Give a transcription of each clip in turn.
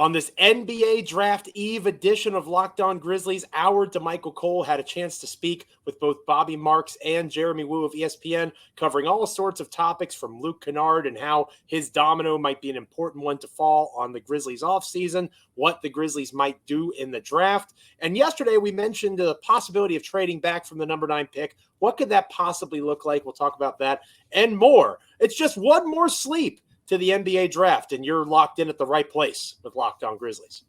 On this NBA Draft Eve edition of Locked On Grizzlies, our Damichael Cole had a chance to speak with both Bobby Marks and Jeremy Woo of ESPN, covering all sorts of topics from Luke Kennard and how his domino might be an important one to fall on the Grizzlies offseason, what the Grizzlies might do in the draft. And yesterday we mentioned the possibility of trading back from the number 9 pick. What could that possibly look like? We'll talk about that and more. It's just one more sleep to the NBA draft, and you're locked in at the right place with Locked On Grizzlies.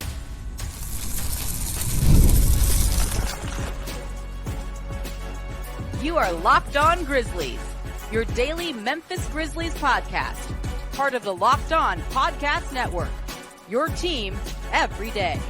You are Locked On Grizzlies, your daily Memphis Grizzlies podcast, part of the Locked On Podcast Network, your team every day.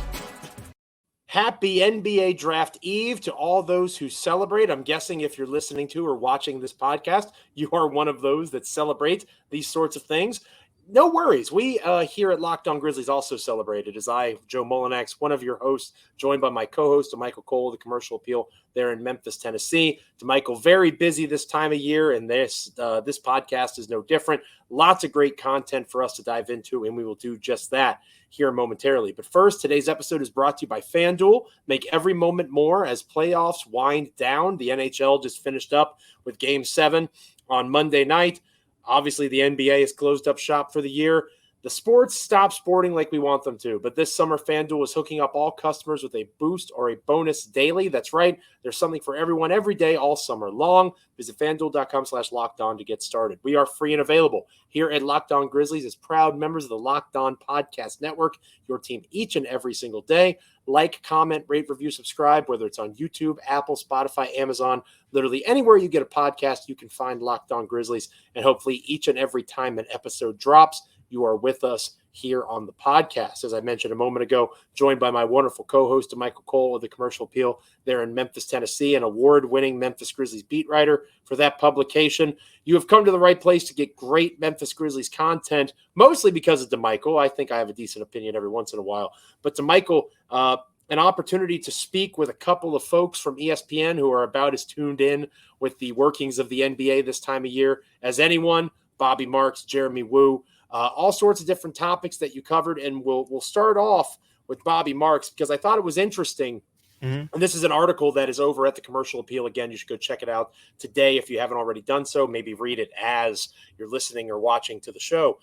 Happy NBA Draft Eve to all those who celebrate. I'm guessing if you're listening to or watching this podcast, you are one of those that celebrate these sorts of things. No worries. We here at Locked On Grizzlies also celebrated as I, Joe Mullinax, one of your hosts, joined by my co-host, Damichael Cole, the Commercial Appeal there in Memphis, Tennessee. Damichael, very busy this time of year, and this podcast is no different. Lots of great content for us to dive into, and we will do just that here momentarily. But first, today's episode is brought to you by FanDuel. Make every moment more as playoffs wind down. The NHL just finished up with Game 7 on Monday night. Obviously, the NBA has closed up shop for the year. The sports stop sporting like we want them to. But this summer, FanDuel is hooking up all customers with a boost or a bonus daily. That's right. There's something for everyone every day all summer long. Visit FanDuel.com/LockedOn to get started. We are free and available here at Locked On Grizzlies as proud members of the Locked On Podcast Network, your team each and every single day. Like, comment, rate, review, subscribe, whether it's on YouTube, Apple, Spotify, Amazon, literally anywhere you get a podcast, you can find Locked On Grizzlies. And hopefully each and every time an episode drops, you are with us here on the podcast. As I mentioned a moment ago, joined by my wonderful co-host, Damichael Cole of the Commercial Appeal there in Memphis, Tennessee, an award-winning Memphis Grizzlies beat writer for that publication. You have come to the right place to get great Memphis Grizzlies content, mostly because of Damichael. I think I have a decent opinion every once in a while. But Damichael, an opportunity to speak with a couple of folks from ESPN who are about as tuned in with the workings of the NBA this time of year as anyone. Bobby Marks, Jeremy Woo, all sorts of different topics that you covered. And we'll start off with Bobby Marks because I thought it was interesting. And this is an article that is over at the Commercial Appeal. Again, you should go check it out today if you haven't already done so. Maybe read it as you're listening or watching to the show.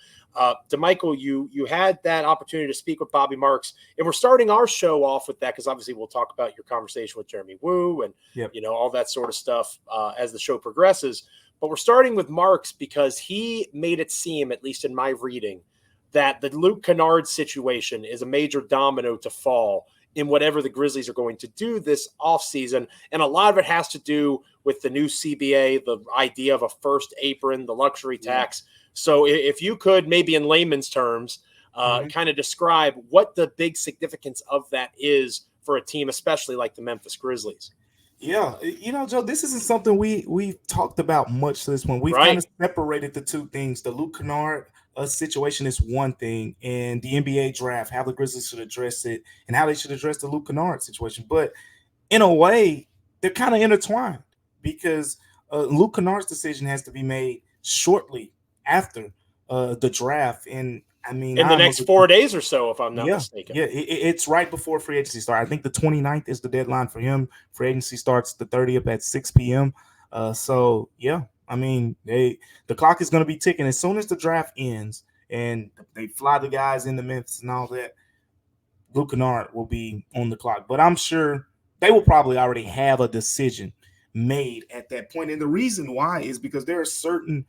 Damichael, you had that opportunity to speak with Bobby Marks, and we're starting our show off with that because obviously we'll talk about your conversation with Jeremy Woo and all that sort of stuff as the show progresses. But we're starting with Marks because he made it seem, at least in my reading, that the Luke Kennard situation is a major domino to fall in whatever the Grizzlies are going to do this offseason. And a lot of it has to do with the new CBA, the idea of a first apron, the luxury tax. So if you could, maybe in layman's terms, kind of describe what the big significance of that is for a team, especially like the Memphis Grizzlies. Yeah, Joe, this isn't something we've talked about much this one. We've kind of separated the two things. The Luke Kennard situation is one thing, and the NBA draft, how the Grizzlies should address it, and how they should address the Luke Kennard situation. But in a way, they're kind of intertwined because Luke Kennard's decision has to be made shortly after the draft. And I mean, in the next 4 days or so, if I'm not mistaken. Yeah, it's right before free agency starts. I think the 29th is the deadline for him. Free agency starts the 30th at 6 p.m. So, yeah, I mean, the clock is going to be ticking. As soon as the draft ends and they fly the guys into Memphis and all that, Luke Kennard will be on the clock. But I'm sure they will probably already have a decision made at that point. And the reason why is because there are certain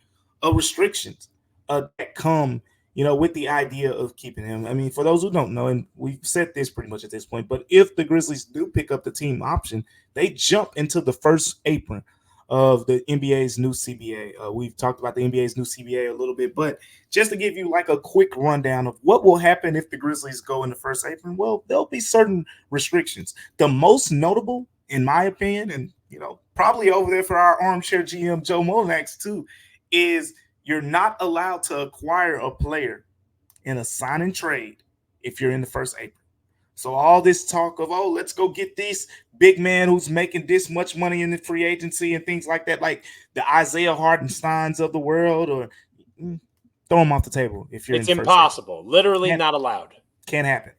restrictions that come with the idea of keeping him. I mean, for those who don't know, and we've said this pretty much at this point, but if the Grizzlies do pick up the team option, they jump into the first apron of the NBA's new CBA. We've talked about the NBA's new CBA a little bit, but just to give you like a quick rundown of what will happen if the Grizzlies go in the first apron, well, there'll be certain restrictions. The most notable, in my opinion, and probably over there for our armchair GM Joe Mullinax too, is you're not allowed to acquire a player in a sign and trade if you're in the first apron. So all this talk of, let's go get this big man who's making this much money in the free agency and things like that, like the Isaiah Hartensteins of the world, or throw them off the table if you're it's in the impossible. First Literally not allowed. Can't happen.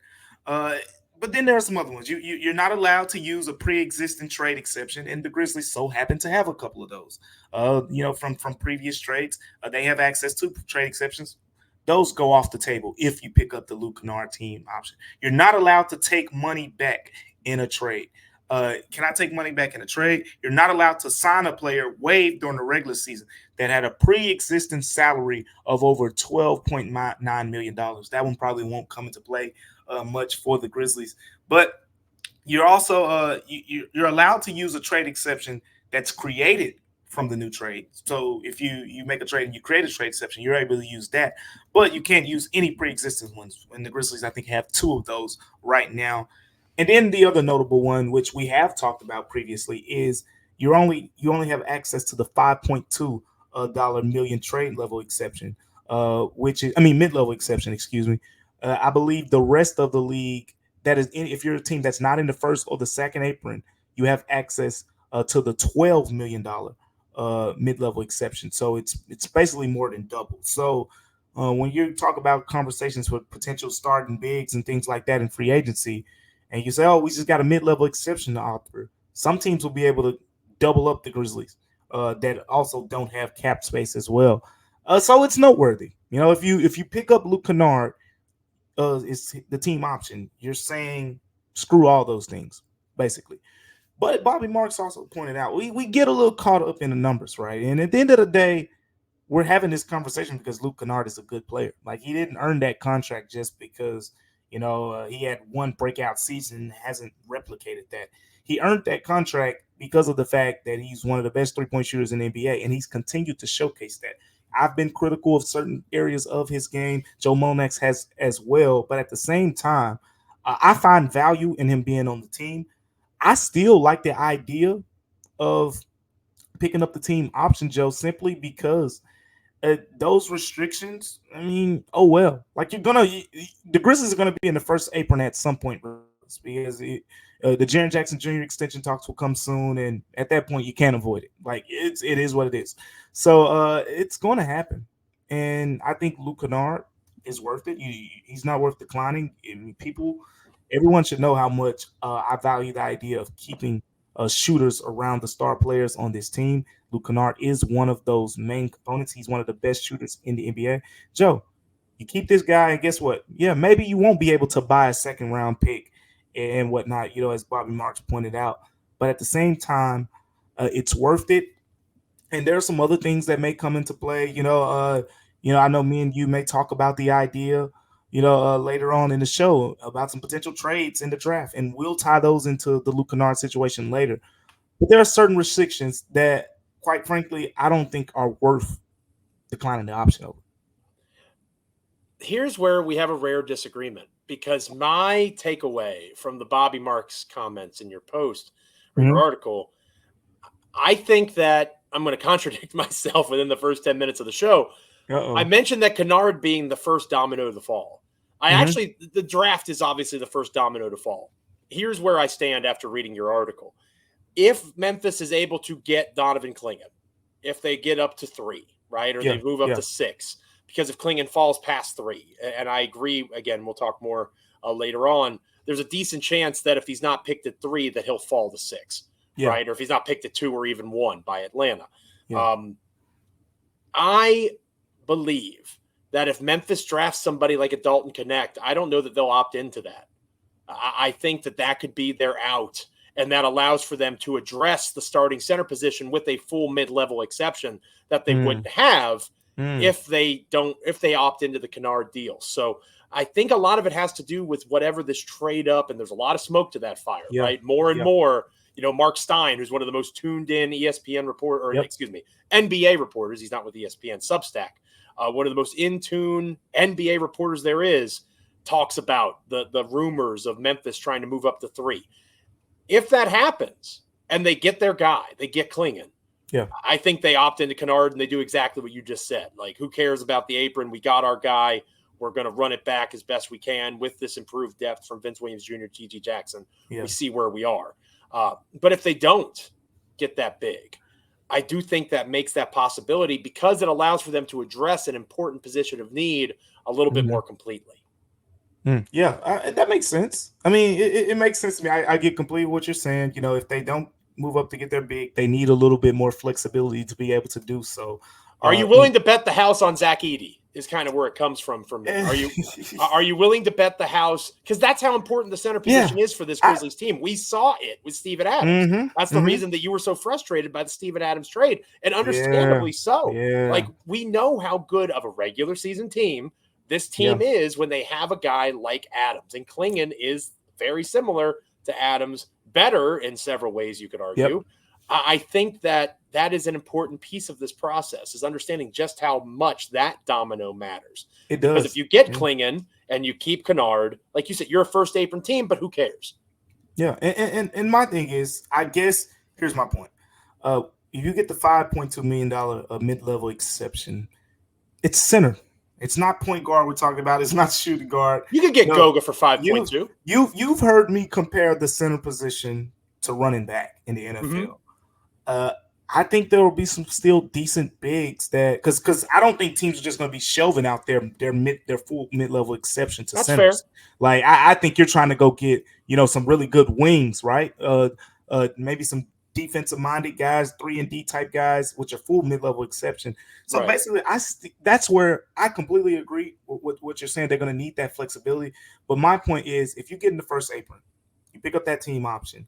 But then there are some other ones. You're not allowed to use a pre-existing trade exception, and the Grizzlies so happen to have a couple of those. From previous trades, they have access to trade exceptions. Those go off the table if you pick up the Luke Kennard team option. You're not allowed to take money back in a trade. Can I take money back in a trade? You're not allowed to sign a player waived during the regular season that had a pre-existing salary of over $12.9 million. That one probably won't come into play much for the Grizzlies. But you're also you're allowed to use a trade exception that's created from the new trade. So if you make a trade and you create a trade exception, you're able to use that. But you can't use any pre-existing ones. And the Grizzlies, I think, have two of those right now. And then the other notable one, which we have talked about previously, is you only have access to the $5.2 million trade level exception, mid-level exception, excuse me. I believe the rest of the league, if you're a team that's not in the first or the second apron, you have access to the $12 million mid-level exception. So it's basically more than double. So when you talk about conversations with potential starting bigs and things like that in free agency, and you say, oh, we just got a mid-level exception to offer, some teams will be able to double up the Grizzlies that also don't have cap space as well. So it's noteworthy. If you pick up Luke Kennard, it's the team option, you're saying screw all those things, basically. But Bobby Marks also pointed out, we get a little caught up in the numbers, right? And at the end of the day, we're having this conversation because Luke Kennard is a good player. Like, he didn't earn that contract just because he had one breakout season and hasn't replicated that. He earned that contract because of the fact that he's one of the best three-point shooters in the NBA, and he's continued to showcase that. I've been critical of certain areas of his game. Joe Mullinax has as well. But at the same time, I find value in him being on the team. I still like the idea of picking up the team option, Joe, simply because those restrictions, oh well. Like, the Grizzlies are gonna be in the first apron at some point because the Jaren Jackson Jr. extension talks will come soon, and at that point you can't avoid it. Like, it is what it is. So it's going to happen, and I think Luke Kennard is worth it. He's not worth declining. Everyone should know how much I value the idea of keeping shooters around the star players on this team. Luke Kennard is one of those main components. He's one of the best shooters in the NBA. Joe, you keep this guy, and guess what? Yeah, maybe you won't be able to buy a second-round pick and whatnot, as Bobby Marks pointed out. But at the same time, it's worth it. And there are some other things that may come into play. I know me and you may talk about the idea, later on in the show about some potential trades in the draft, and we'll tie those into the Luke Kennard situation later. But there are certain restrictions that, quite frankly, I don't think are worth declining the option over. Here's where we have a rare disagreement, because my takeaway from the Bobby Marks comments in your post or your article, I think that I'm going to contradict myself within the first 10 minutes of the show. I mentioned that Canard being the first domino to fall. The draft is obviously the first domino to fall. Here's where I stand after reading your article. If Memphis is able to get Donovan Clingan, if they get up to 3, right, or they move up to 6, because if Clingan falls past 3, and I agree, again, we'll talk more later on, there's a decent chance that if he's not picked at 3, that he'll fall to 6, right, or if he's not picked at 2 or even 1 by Atlanta. I believe that if Memphis drafts somebody like a Dalton Connect, I don't know that they'll opt into that. I think that could be their out, and that allows for them to address the starting center position with a full mid-level exception that they wouldn't have if they opt into the Canard deal. So I think a lot of it has to do with whatever this trade up, and there's a lot of smoke to that fire, right? More and more, Mark Stein, who's one of the most tuned in ESPN NBA reporters. He's not with ESPN, Substack. One of the most in-tune NBA reporters there is, talks about the rumors of Memphis trying to move up to 3. If that happens and they get their guy, they get Clingan, I think they opt into Canard and they do exactly what you just said. Like, who cares about the apron? We got our guy. We're going to run it back as best we can with this improved depth from Vince Williams Jr., T.J. Jackson. We see where we are. But if they don't get that big, I do think that makes that possibility, because it allows for them to address an important position of need a little bit more completely. That makes sense. I mean, it makes sense to me. I get completely what you're saying. If they don't move up to get their big, they need a little bit more flexibility to be able to do so. Are you willing to bet the house on Zach Edey? Is kind of where it comes from for me. Are you willing to bet the house? Because that's how important the center position is for this Grizzlies team. We saw it with Steven Adams. That's the reason that you were so frustrated by the Steven Adams trade, and understandably so. Yeah. Like, we know how good of a regular season team this team is when they have a guy like Adams. And Klingon is very similar to Adams, better in several ways, you could argue. Yep. I think that is an important piece of this process, is understanding just how much that domino matters. It does. Because if you get Klingon and you keep Canard, like you said, you're a first apron team, but who cares? Yeah. And my thing is, I guess, here's my point. If you get the $5.2 million mid-level exception, it's center. It's not point guard we're talking about. It's not shooting guard. You could get Goga for 5.2. You've heard me compare the center position to running back in the NFL. I think there will be some still decent bigs that because I don't think teams are just going to be shelving out their full mid-level exception to centers. Fair. Like I think you're trying to go get some really good wings, right? Maybe some defensive-minded guys, 3-and-D type guys, which are full mid-level exception. So basically, that's where I completely agree with what you're saying. They're going to need that flexibility. But my point is, if you get in the first apron, you pick up that team option,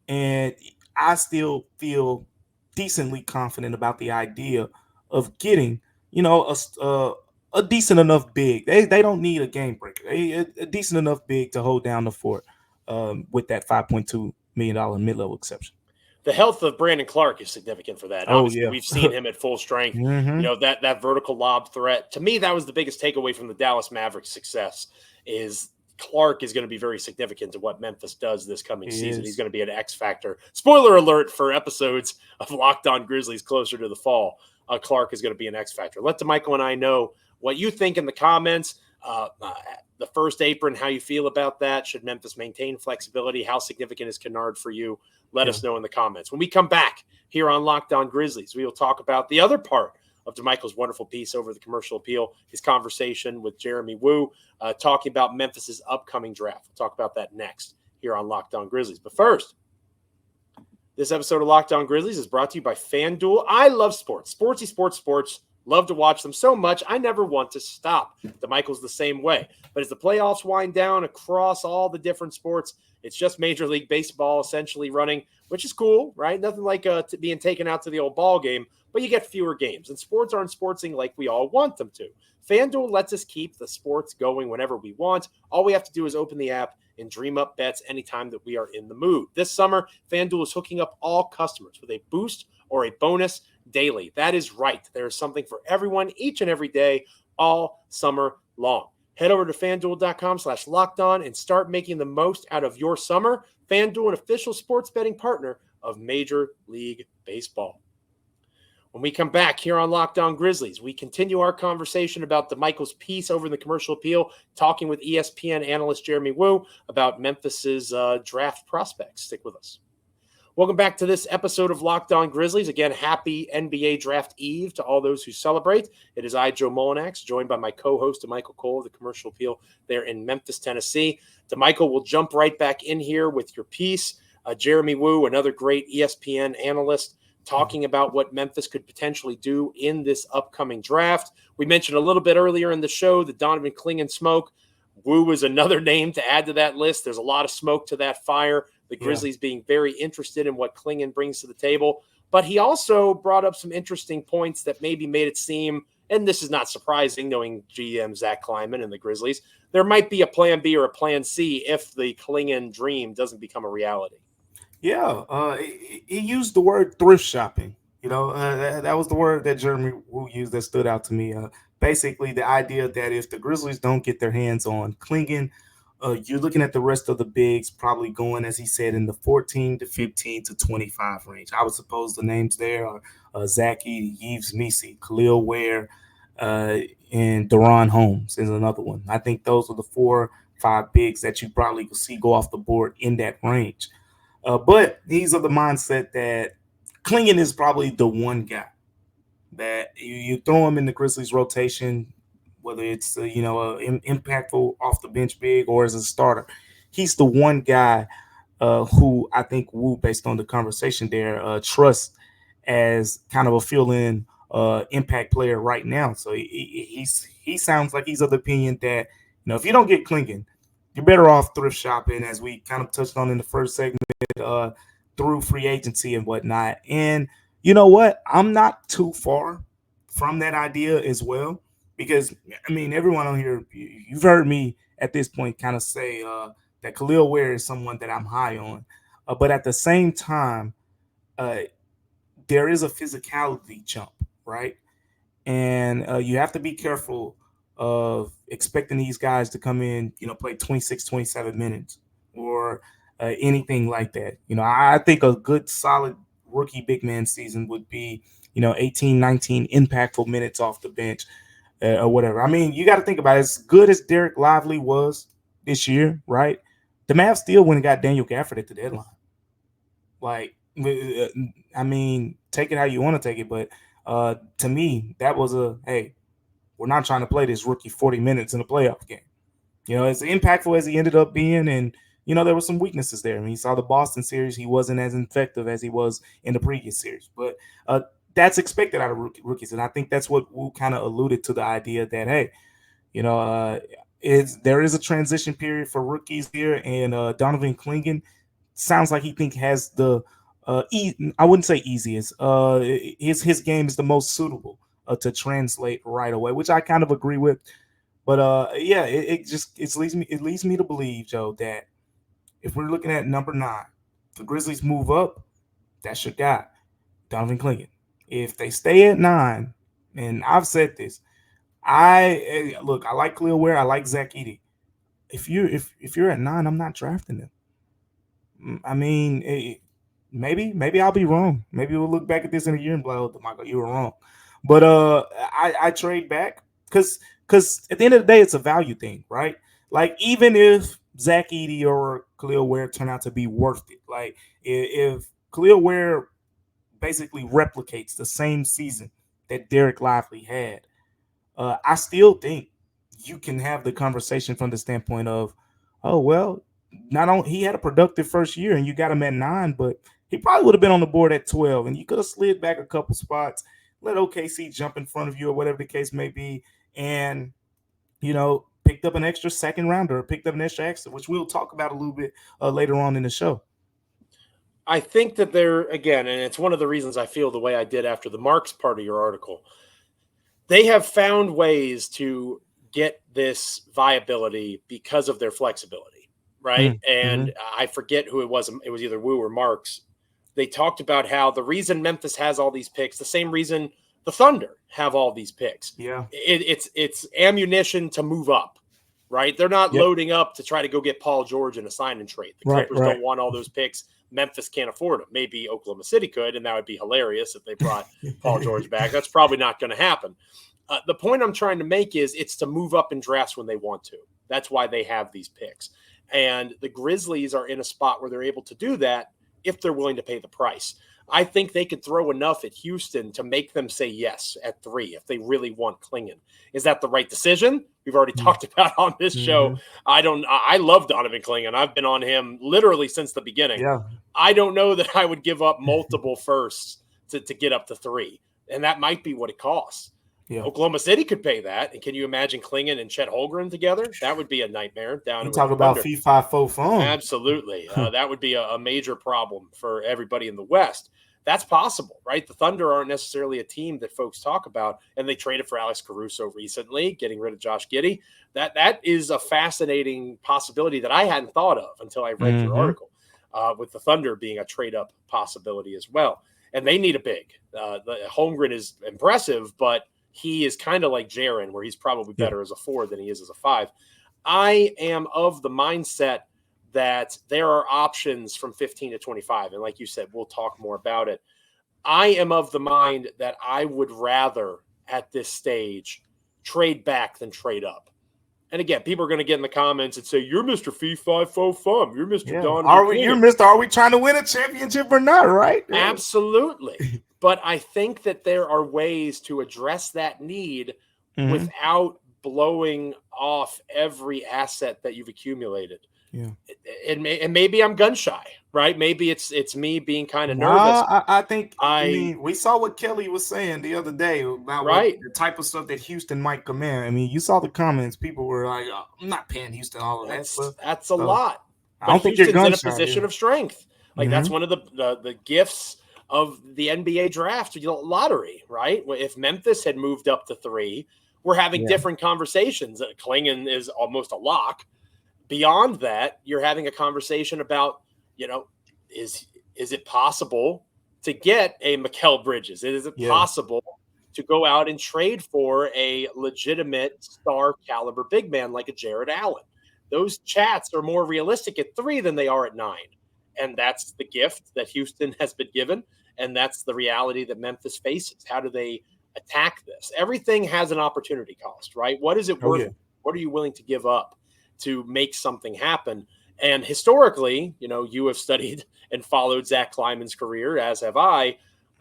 and I still feel decently confident about the idea of getting, a decent enough big. They don't need a game breaker. A decent enough big to hold down the fort with that $5.2 million mid-level exception. The health of Brandon Clark is significant for that. Obviously, we've seen him at full strength. That vertical lob threat. To me, that was the biggest takeaway from the Dallas Mavericks' success is Clark is going to be very significant to what Memphis does this coming season. He's going to be an X factor. Spoiler alert for episodes of Locked On Grizzlies closer to the fall. Clark is going to be an X factor. Let Damichael and I know what you think in the comments. The first apron, how you feel about that. Should Memphis maintain flexibility? How significant is Canard for you? Let us know in the comments. When we come back here on Locked On Grizzlies, we will talk about the other part of Damichael's wonderful piece over the commercial appeal, his conversation with Jeremy Woo, talking about Memphis's upcoming draft. We'll talk about that next here on Locked On Grizzlies. But first, this episode of Locked On Grizzlies is brought to you by FanDuel. I love sports. Sports. Love to watch them so much, I never want to stop. Damichael's the same way. But as the playoffs wind down across all the different sports, it's just Major League Baseball essentially running, which is cool, right? Nothing like being taken out to the old ball game, but you get fewer games. And sports aren't sportsing like we all want them to. FanDuel lets us keep the sports going whenever we want. All we have to do is open the app and dream up bets anytime that we are in the mood. This summer, FanDuel is hooking up all customers with a boost or a bonus daily. That is right. There is something for everyone each and every day, all summer long. Head over to FanDuel.com/lockedon and start making the most out of your summer. FanDuel, an official sports betting partner of Major League Baseball. When we come back here on Locked On Grizzlies, we continue our conversation about Damichael's piece over in the commercial appeal, talking with ESPN analyst Jeremy Woo about Memphis's draft prospects. Stick with us. Welcome back to this episode of Locked On Grizzlies. Again, happy NBA Draft Eve to all those who celebrate. It is I, Joe Mullinax, joined by my co-host, Damichael Cole of the Commercial Appeal there in Memphis, Tennessee. Damichael will jump right back in here with your piece. Jeremy Woo, another great ESPN analyst, talking about what Memphis could potentially do in this upcoming draft. We mentioned a little bit earlier in the show the Donovan Klingon smoke. Woo is another name to add to that list. There's a lot of smoke to that fire. The Grizzlies being very interested in what Klingon brings to the table. But he also brought up some interesting points that maybe made it seem, and this is not surprising knowing GM Zach Kleiman and the Grizzlies, there might be a plan B or a plan C if the Klingon dream doesn't become a reality. Yeah, he used the word thrift shopping. That was the word that Jeremy Woo used that stood out to me. Basically, the idea that if the Grizzlies don't get their hands on Klingon, you're looking at the rest of the bigs probably going, as he said, in the 14 to 15 to 25 range. I would suppose the names there are Zach Edey, Yves Missi, Khalil Ware, and Deron Holmes is another one. I think those are the 4-5 bigs that you probably could see go off the board in that range. But he's of the mindset that Klingon is probably the one guy that you throw him in the Grizzlies rotation, whether it's impactful off the bench big or as a starter. He's the one guy who I think Wu, based on the conversation there, trusts as kind of a fill-in impact player right now. So he sounds like he's of the opinion that if you don't get Klingon, you're better off thrift shopping, as we kind of touched on in the first segment, through free agency and whatnot. And you know what? I'm not too far from that idea as well, because I mean, everyone on here, you've heard me at this point kind of say that Khalil Ware is someone that I'm high on, but at the same time, there is a physicality jump, right? And you have to be careful of expecting these guys to come in, play 26, 27 minutes or anything like that. I think a good solid rookie big man season would be, 18, 19 impactful minutes off the bench or whatever. I mean, you got to think about it. As good as Derek Lively was this year, right? The Mavs still went and got Daniel Gafford at the deadline. Like, I mean, take it how you want to take it, but to me, that was hey, we're not trying to play this rookie 40 minutes in a playoff game. As impactful as he ended up being, and there were some weaknesses there. I mean, you saw the Boston series; he wasn't as effective as he was in the previous series, but that's expected out of rookies, and I think that's what Wu kind of alluded to, the idea that hey, there is a transition period for rookies here, and Donovan Klingon sounds like he has the I wouldn't say easiest. His game is the most suitable to translate right away, which I kind of agree with. But yeah, it leads me to believe, Joe, that if we're looking at number 9, the Grizzlies move up, that's your guy, Donovan Klingon. If they stay at 9, and I've said this, I like Khalil Ware, I like Zach Edey. If you're at 9, I'm not drafting them. I mean, maybe I'll be wrong. Maybe we'll look back at this in a year and be like, oh, Damichael, you were wrong. But I trade back because at the end of the day, it's a value thing, right? Like, even if Zach Edey or Khalil Ware turn out to be worth it, like if Khalil Ware basically replicates the same season that Derek Lively had, I still think you can have the conversation from the standpoint of, oh, well, not only he had a productive first year and you got him at 9, but he probably would have been on the board at 12, and you could have slid back a couple spots, let OKC jump in front of you or whatever the case may be, and picked up an extra second rounder, or picked up an extra extra, which we'll talk about a little bit later on in the show. I think that again, and it's one of the reasons I feel the way I did after the Marks part of your article, they have found ways to get this viability because of their flexibility, right? Mm-hmm. And I forget who it was. It was either Wu or Marks. They talked about how the reason Memphis has all these picks, the same reason the Thunder have all these picks. Yeah, it's ammunition to move up, right? They're not loading up to try to go get Paul George in a sign and trade. The Clippers don't want all those picks. Memphis can't afford them. Maybe Oklahoma City could, and that would be hilarious if they brought Paul George back. That's probably not going to happen. The point I'm trying to make is it's to move up in drafts when they want to. That's why they have these picks. And the Grizzlies are in a spot where they're able to do that if they're willing to pay the price. I think they could throw enough at Houston to make them say yes at 3 if they really want Klingon. Is that the right decision? We've already talked about on this show. I love Donovan Klingon. I've been on him literally since the beginning. Yeah. I don't know that I would give up multiple firsts to get up to 3. And that might be what it costs. Yeah. Oklahoma City could pay that. And can you imagine Klingon and Chet Holmgren together? That would be a nightmare. Down you talk about FIFA 4 phone. Absolutely. That would be a major problem for everybody in the West. That's possible, right? The Thunder aren't necessarily a team that folks talk about, and they traded for Alex Caruso recently, getting rid of Josh Giddey. That is a fascinating possibility that I hadn't thought of until I read your article, with the Thunder being a trade-up possibility as well. And they need a big. The Holmgren is impressive, but he is kind of like Jaren, where he's probably better as a 4 than he is as a 5. I am of the mindset that there are options from 15 to 25. And like you said, we'll talk more about it. I am of the mind that I would rather at this stage trade back than trade up. And again, people are going to get in the comments and say, you're Mr. Fee 5 4 Fum. You're Mr. Don. Are we trying to win a championship or not, right? Absolutely. But I think that there are ways to address that need without blowing off every asset that you've accumulated. Yeah. And maybe I'm gun shy, right? Maybe it's me being kind of Nah, nervous. I think I mean we saw what Kelly was saying the other day about the type of stuff that Houston might come in. I mean, you saw the comments. People were like, oh, "I'm not paying Houston all of that stuff." That's a lot. I But don't think you're Houston's in a gun-shy, position yeah. of strength. Like that's one of the gifts of the NBA draft lottery, right? If Memphis had moved up to 3, we're having different conversations. Klingon is almost a lock. Beyond that, you're having a conversation about, is it possible to get a Mikal Bridges? Is it possible to go out and trade for a legitimate star caliber big man like a Jared Allen? Those chats are more realistic at 3 than they are at 9. And that's the gift that Houston has been given. And that's the reality that Memphis faces. How do they attack this? Everything has an opportunity cost, right? What is it worth? What are you willing to give up to make something happen? And historically, you have studied and followed Zach Kleiman's career, as have I.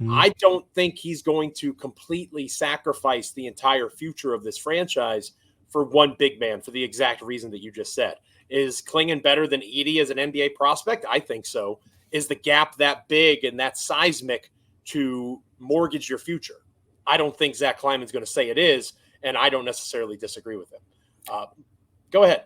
I don't think he's going to completely sacrifice the entire future of this franchise for one big man for the exact reason that you just said. Is Klingon better than Edey as an NBA prospect? I think so. Is the gap that big and that seismic to mortgage your future? I don't think Zach Kleiman's going to say it is, and I don't necessarily disagree with him. Go ahead.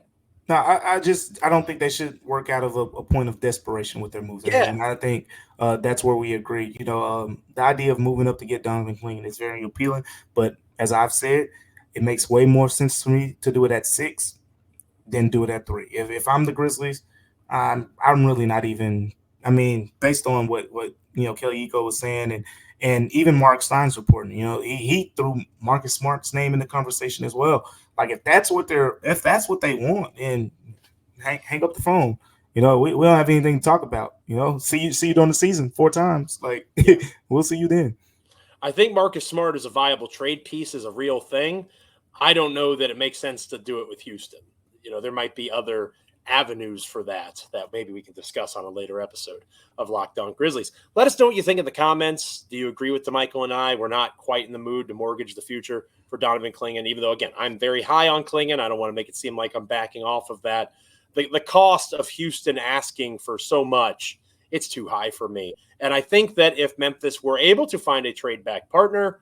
No, I don't think they should work out of a point of desperation with their moves. Yeah. And I think that's where we agree. The idea of moving up to get Donovan Klingon is very appealing. But as I've said, it makes way more sense to me to do it at 6 than do it at 3. If I'm the Grizzlies, I'm really not even. I mean, based on what Kelly Iko was saying, and even Mark Stein's reporting, he threw Marcus Smart's name in the conversation as well. Like if that's what they want, then hang up the phone. We don't have anything to talk about. See you during the season 4 times. Like we'll see you then. I think Marcus Smart is a viable trade piece, is a real thing. I don't know that it makes sense to do it with Houston. There might be other avenues for that maybe we can discuss on a later episode of Locked On Grizzlies. Let us know what you think in the comments. Do you agree with Damichael and I? We're not quite in the mood to mortgage the future for Donovan Klingon, even though, again, I'm very high on Klingon. I don't want to make it seem like I'm backing off of that. The cost of Houston asking for so much, it's too high for me. And I think that if Memphis were able to find a trade back partner,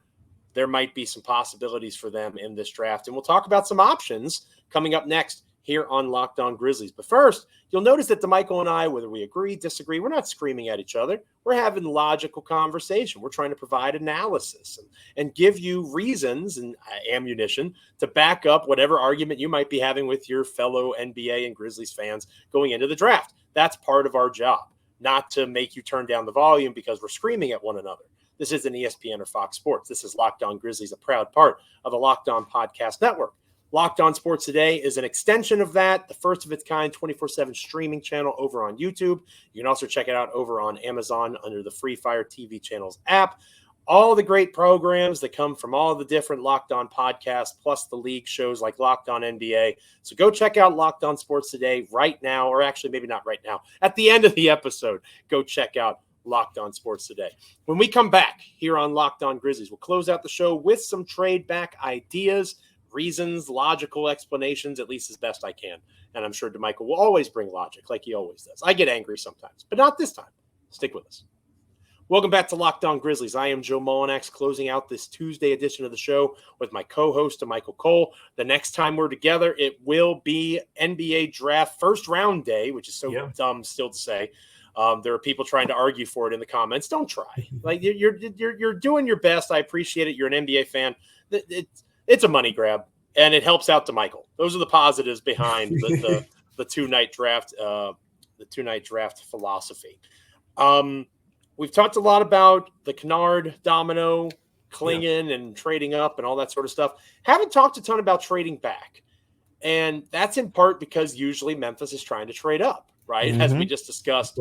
there might be some possibilities for them in this draft. And we'll talk about some options coming up next here on Locked On Grizzlies. But first, you'll notice that Damichael and I, whether we agree, disagree, we're not screaming at each other. We're having logical conversation. We're trying to provide analysis and give you reasons and ammunition to back up whatever argument you might be having with your fellow NBA and Grizzlies fans going into the draft. That's part of our job, not to make you turn down the volume because we're screaming at one another. This isn't ESPN or Fox Sports. This is Locked On Grizzlies, a proud part of the Locked On Podcast Network. Locked On Sports Today is an extension of that, the first of its kind 24/7 streaming channel over on YouTube. You can also check it out over on Amazon under the Free Fire TV channels app. All the great programs that come from all the different Locked On podcasts, plus the league shows like Locked On NBA. So go check out Locked On Sports Today right now, or actually maybe not right now. At the end of the episode, go check out Locked On Sports Today. When we come back here on Locked On Grizzlies, we'll close out the show with some trade back ideas, reasons, logical explanations, at least as best I can. And I'm sure Damichael will always bring logic like he always does. I get angry sometimes, but not this time. Stick with us. Welcome back to Locked On Grizzlies. I am Joe Mullinax, closing out this Tuesday edition of the show with my co-host, Damichael Cole. The next time we're together, it will be NBA draft first round day, which is so dumb still to say. There are people trying to argue for it in the comments. Don't try. Like you're doing your best. I appreciate it. You're an NBA fan. It's a money grab, and it helps out Damichael. Those are the positives behind the 2-night draft, the 2-night draft philosophy. We've talked a lot about the Canard domino, Klingon, and trading up and all that sort of stuff. Haven't talked a ton about trading back, and that's in part because usually Memphis is trying to trade up, right? As we just discussed,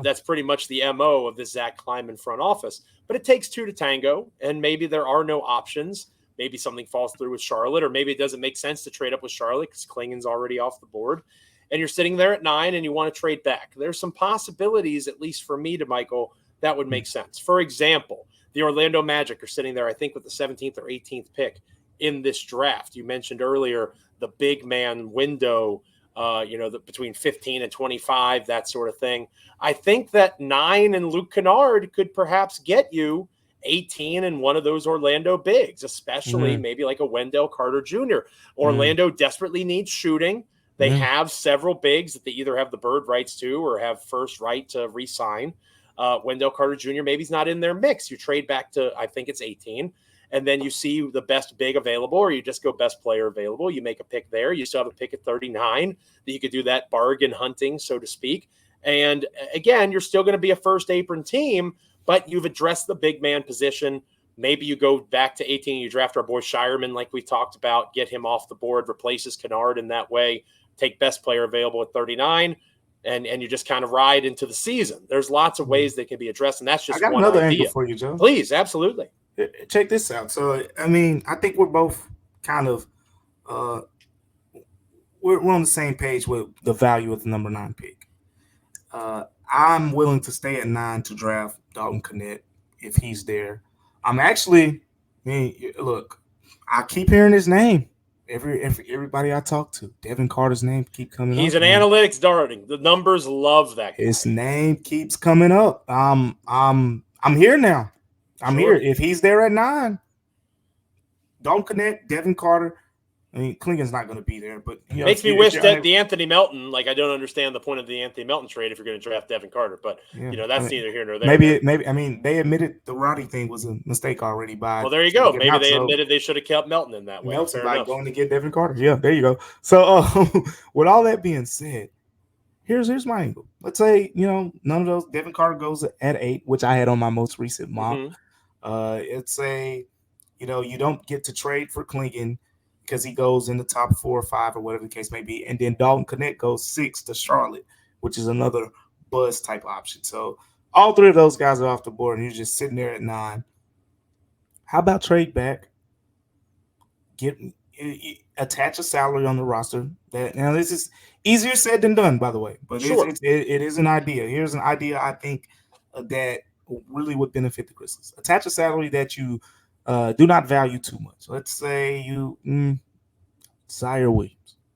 that's pretty much the MO of this Zach Kleiman front office. But it takes 2 to tango, and maybe there are no options. Maybe something falls through with Charlotte, or maybe it doesn't make sense to trade up with Charlotte because Klingon's already off the board. And you're sitting there at 9 and you want to trade back. There's some possibilities, at least for me, Damichael, that would make sense. For example, the Orlando Magic are sitting there, I think, with the 17th or 18th pick in this draft. You mentioned earlier the big man window, between 15 and 25, that sort of thing. I think that 9 and Luke Kennard could perhaps get you 18 and one of those Orlando bigs, especially maybe like a Wendell Carter Jr. Orlando desperately needs shooting. They have several bigs that they either have the bird rights to or have first right to re-sign. Wendell Carter Jr., maybe he's not in their mix. You trade back to, I think it's 18, and then you see the best big available, or you just go best player available. You make a pick there. You still have a pick at 39 that you could do that bargain hunting, so to speak. And again, you're still going to be a first apron team, but you've addressed the big man position. Maybe you go back to 18 and you draft our boy Shireman like we talked about, get him off the board, replaces Canard in that way, take best player available at 39, and you just kind of ride into the season. There's lots of ways they can be addressed, and that's just one idea. I got another angle for you, Joe. Please, absolutely. Check this out. So, I mean, I think we're both kind of we're on the same page with the value of the number 9 pick. I'm willing to stay at 9 to draft Dalton Knecht if he's there. Look, I keep hearing his name. Everybody I talk to, Devin Carter's name keep coming up. He's an analytics darling. The numbers love that guy. His name keeps coming up. I'm here now. I'm here. If he's there at 9, Dalton Knecht, Devin Carter. I mean, Klingen's not going to be there, but makes me wish that the Anthony Melton. Like, I don't understand the point of the Anthony Melton trade if you're going to draft Devin Carter, but that's neither here nor there. Maybe. I mean, they admitted the Roddy thing was a mistake already. Well, there you go. Maybe they admitted they should have kept Melton in that way. Melton's like going to get Devin Carter. Yeah, there you go. So, with all that being said, here's my angle. Let's say none of those. Devin Carter goes at 8, which I had on my most recent mock. Let's say you don't get to trade for Klingen because he goes in the top 4 or 5 or whatever the case may be. And then Dalton Knecht goes 6 to Charlotte, which is another buzz type option. So all 3 of those guys are off the board and you're just sitting there at 9. How about trade back? Attach a salary on the roster. Now this is easier said than done, by the way, but it is an idea. Here's an idea I think that really would benefit the Grizzlies. Attach a salary that you do not value too much. Let's say you Zaire Williams.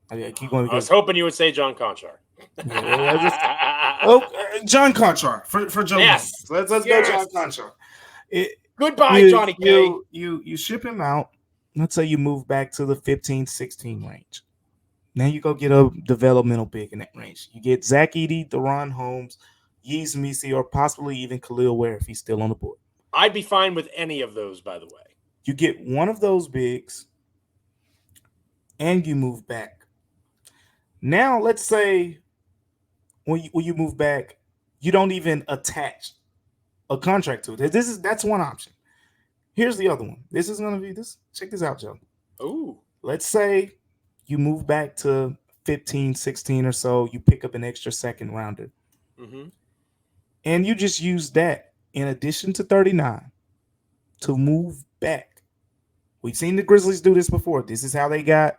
I keep going. I was hoping you would say John Conchar. John Conchar for Joe. Yes. Let's go John Conchar. Goodbye, Johnny K. You ship him out. Let's say you move back to the 15-16 range. Now you go get a developmental big in that range. You get Zach Edey, Deron Holmes, Yeez Misi, or possibly even Khalil Ware if he's still on the board. I'd be fine with any of those, by the way. You get one of those bigs, and you move back. Now, let's say when you move back, you don't even attach a contract to it. That's one option. Here's the other one. This is going to be this. Check this out, Joe. Ooh. Let's say you move back to 15, 16 or so. You pick up an extra second rounder. And you just use that in addition to 39 to move back. We've seen the Grizzlies do this before. This is how they got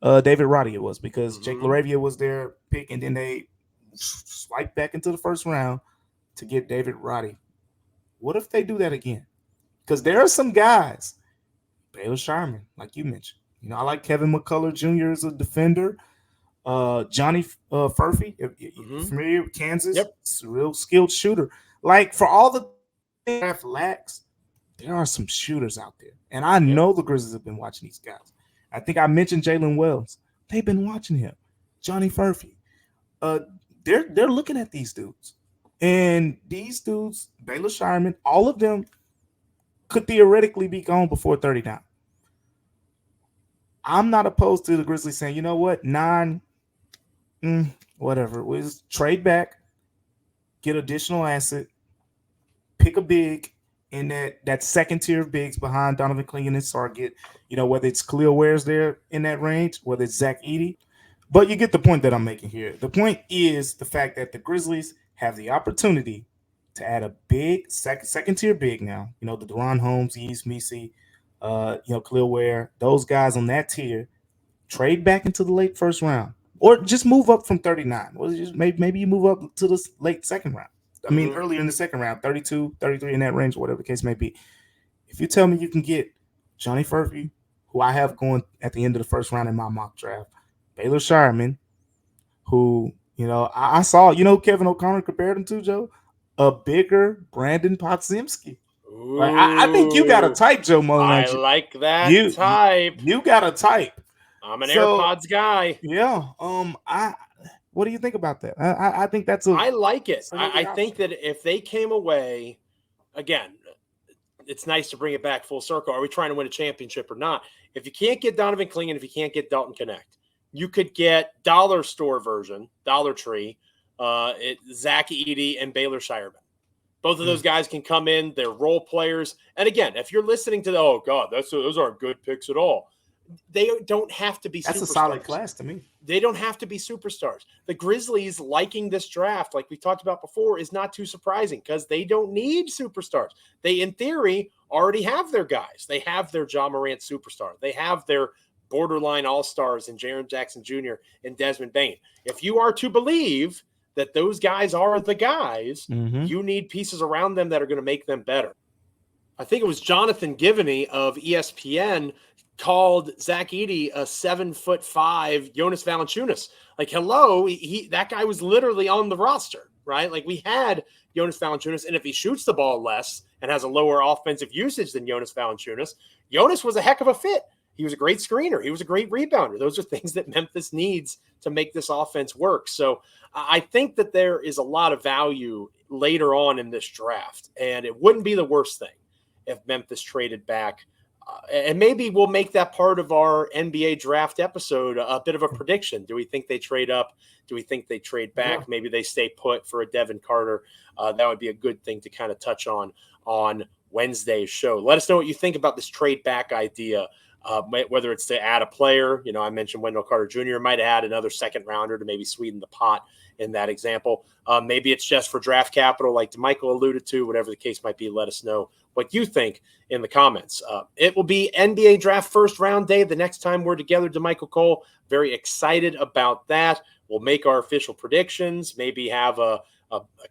David Roddy. It was because Jake LaRavia was their pick, and then they swiped back into the first round to get David Roddy. What if they do that again? Because there are some guys, Baylor Sharman, like you mentioned. I like Kevin McCullough Jr. as a defender. Johnny Furphy, familiar with Kansas, it's a real skilled shooter. Like, for all the draft lacks, there are some shooters out there. And I know the Grizzlies have been watching these guys. I think I mentioned Jalen Wells. They've been watching him. Johnny Furphy. They're looking at these dudes. And these dudes, Baylor Shireman, all of them could theoretically be gone before 39. I'm not opposed to the Grizzlies saying, you know what, 9, whatever. We'll just trade back, get additional asset, pick a big in that second tier of bigs behind Donovan Klingen and Sargent, whether it's Khalil Ware's there in that range, whether it's Zach Edey. But you get the point that I'm making here. The point is the fact that the Grizzlies have the opportunity to add a big second tier big now. The Deron Holmes, Yeez Misi, Khalil Ware, those guys on that tier, trade back into the late first round. Or just move up from 39. Well, just maybe you move up to the late second round. I mean, earlier in the second round, 32, 33 in that range, whatever the case may be. If you tell me you can get Johnny Furphy, who I have going at the end of the first round in my mock draft. Baylor Shireman, who, I saw, Kevin O'Connor compared him to, Joe? A bigger Brandon Podziemski. Like, I think you got a type, Joe I Mullinax. like that type. You got a type. I'm an AirPods guy. Yeah. What do you think about that? I think that's I like it. I think that if they came away, again, it's nice to bring it back full circle. Are we trying to win a championship or not? If you can't get Donovan Clingan, if you can't get Dalton Connect, you could get dollar store version, Dollar Tree, Zach Edey and Baylor Shireman. Both of those guys can come in. They're role players. And again, if you're listening to those aren't good picks at all. They don't have to be That's superstars. a solid class to me. They don't have to be superstars. The Grizzlies liking this draft, like we talked about before, is not too surprising because they don't need superstars. They, in theory, already have their guys. They have their Ja Morant superstar. They have their borderline all-stars in Jaren Jackson Jr. and Desmond Bane. If you are to believe that those guys are the guys, you need pieces around them that are going to make them better. I think it was Jonathan Givney of ESPN called Zach Edey a 7'5" Jonas Valanciunas. Like, hello, that guy was literally on the roster, right? Like, we had Jonas Valanciunas, and if he shoots the ball less and has a lower offensive usage than Jonas Valanciunas, Jonas was a heck of a fit. He was a great screener. He was a great rebounder. Those are things that Memphis needs to make this offense work. So I think that there is a lot of value later on in this draft, and it wouldn't be the worst thing if Memphis traded back. And maybe we'll make that part of our NBA draft episode, a bit of a prediction. Do we think they trade up? Do we think they trade back? Yeah. Maybe they stay put for a Devin Carter. That would be a good thing to kind of touch on Wednesday's show. Let us know what you think about this trade back idea, whether it's to add a player. I mentioned Wendell Carter Jr. might add another second rounder to maybe sweeten the pot in that example. Maybe it's just for draft capital, like Damichael alluded to. Whatever the case might be, let us know what you think in the comments. It will be NBA draft first round day the next time we're together, Damichael Cole. Very excited about that. We'll make our official predictions, maybe have a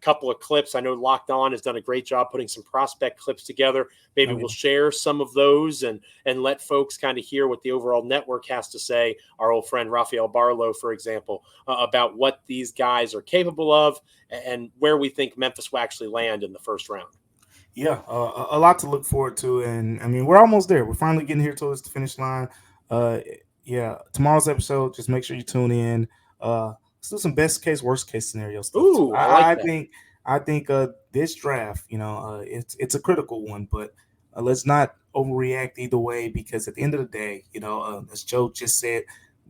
couple of clips. I know Locked On has done a great job putting some prospect clips together. Maybe we'll share some of those and let folks kind of hear what the overall network has to say. Our old friend Rafael Barlow, for example, about what these guys are capable of and where we think Memphis will actually land in the first round. Yeah, a lot to look forward to. And, I mean, we're almost there. We're finally getting here towards the finish line. Tomorrow's episode, just make sure you tune in. Let's do some best case, worst case scenario stuff. Ooh, I think this draft, it's a critical one, but let's not overreact either way, because at the end of the day, as Joe just said,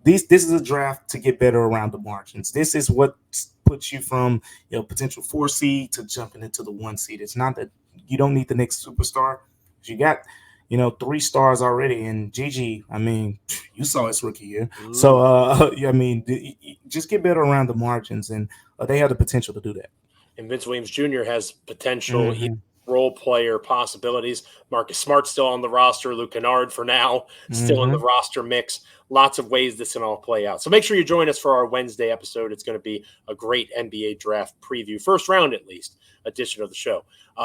this is a draft to get better around the margins. This is what puts you from potential 4 seed to jumping into the 1 seed. It's not that you don't need the next superstar. You got 3 stars already, and Gigi, I mean, you saw his rookie year. So, just get better around the margins, and they have the potential to do that. And Vince Williams Jr. has potential role player possibilities. Marcus Smart still on the roster. Luke Kennard for now still in the roster mix. Lots of ways this can all play out. So make sure you join us for our Wednesday episode. It's going to be a great NBA draft preview, first round at least, edition of the show.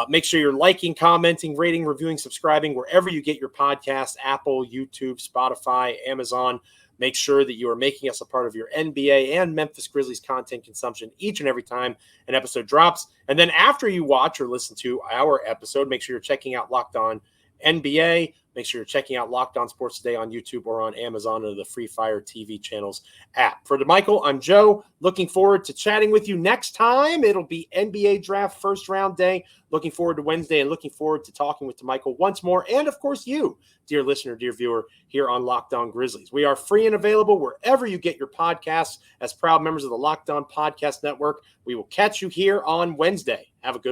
Make sure you're liking, commenting, rating, reviewing, subscribing wherever you get your podcasts, Apple, YouTube, Spotify, Amazon. Make sure that you are making us a part of your NBA and Memphis Grizzlies content consumption each and every time an episode drops. And then after you watch or listen to our episode, make sure you're checking out Locked On NBA. Make sure you're checking out Locked On Sports Today on YouTube or on Amazon or the Free Fire TV channels app. For Damichael, I'm Joe. Looking forward to chatting with you next time. It'll be NBA draft first round day. Looking forward to Wednesday and looking forward to talking with Damichael once more. And of course, you, dear listener, dear viewer, here on Locked On Grizzlies. We are free and available wherever you get your podcasts. As proud members of the Locked On Podcast Network, we will catch you here on Wednesday. Have a good